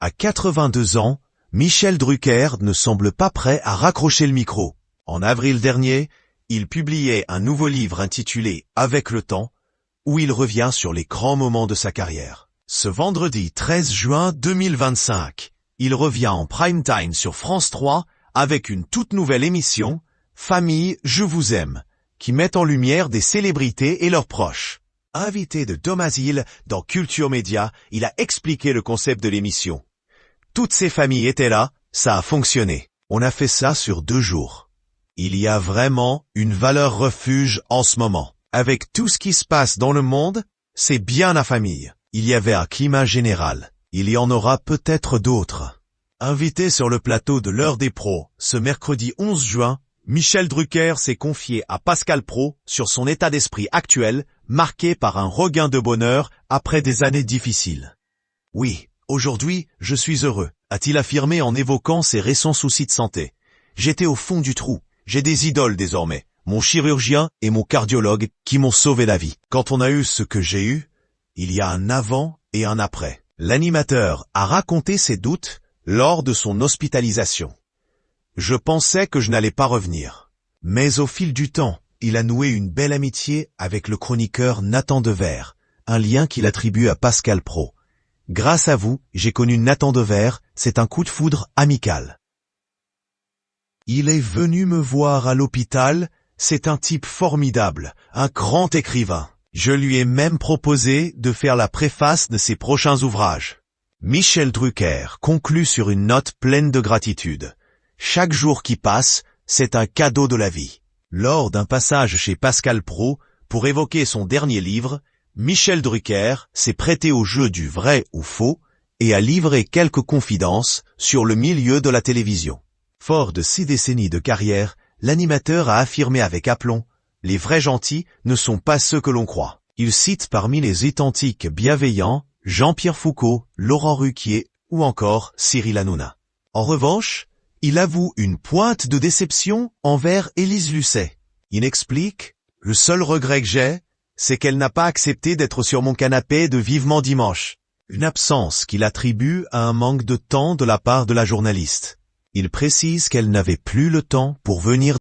À 82 ans, Michel Drucker ne semble pas prêt à raccrocher le micro. En avril dernier, il publiait un nouveau livre intitulé « Avec le temps », où il revient sur les grands moments de sa carrière. Ce vendredi 13 juin 2025, il revient en prime time sur France 3 avec une toute nouvelle émission « Famille, je vous aime », qui met en lumière des célébrités et leurs proches. Invité de Thomas Hill dans Culture Média, il a expliqué le concept de l'émission. Toutes ces familles étaient là, ça a fonctionné. On a fait ça sur 2 jours. Il y a vraiment une valeur refuge en ce moment. Avec tout ce qui se passe dans le monde, c'est bien la famille. Il y avait un climat général. Il y en aura peut-être d'autres. Invité sur le plateau de l'Heure des pros, ce mercredi 11 juin, Michel Drucker s'est confié à Pascal Praud sur son état d'esprit actuel, marqué par un regain de bonheur après des années difficiles. Oui, aujourd'hui, je suis heureux, a-t-il affirmé en évoquant ses récents soucis de santé. J'étais au fond du trou. J'ai des idoles désormais, mon chirurgien et mon cardiologue qui m'ont sauvé la vie. Quand on a eu ce que j'ai eu, il y a un avant et un après. L'animateur a raconté ses doutes lors de son hospitalisation. Je pensais que je n'allais pas revenir. Mais au fil du temps, il a noué une belle amitié avec le chroniqueur Nathan Dever, un lien qu'il attribue à Pascal Praud. Grâce à vous, j'ai connu Nathan Dever, c'est un coup de foudre amical. Il est venu me voir à l'hôpital, c'est un type formidable, un grand écrivain. Je lui ai même proposé de faire la préface de ses prochains ouvrages. Michel Drucker conclut sur une note pleine de gratitude. Chaque jour qui passe, c'est un cadeau de la vie. Lors d'un passage chez Pascal Praud, pour évoquer son dernier livre, Michel Drucker s'est prêté au jeu du vrai ou faux et a livré quelques confidences sur le milieu de la télévision. Fort de 6 décennies de carrière, l'animateur a affirmé avec aplomb « Les vrais gentils ne sont pas ceux que l'on croit ». Il cite parmi les authentiques bienveillants Jean-Pierre Foucault, Laurent Ruquier ou encore Cyril Hanouna. En revanche, il avoue une pointe de déception envers Élise Lucet. Il explique « Le seul regret que j'ai, c'est qu'elle n'a pas accepté d'être sur mon canapé de Vivement Dimanche ». Une absence qu'il attribue à un manque de temps de la part de la journaliste. Il précise qu'elle n'avait plus le temps pour venir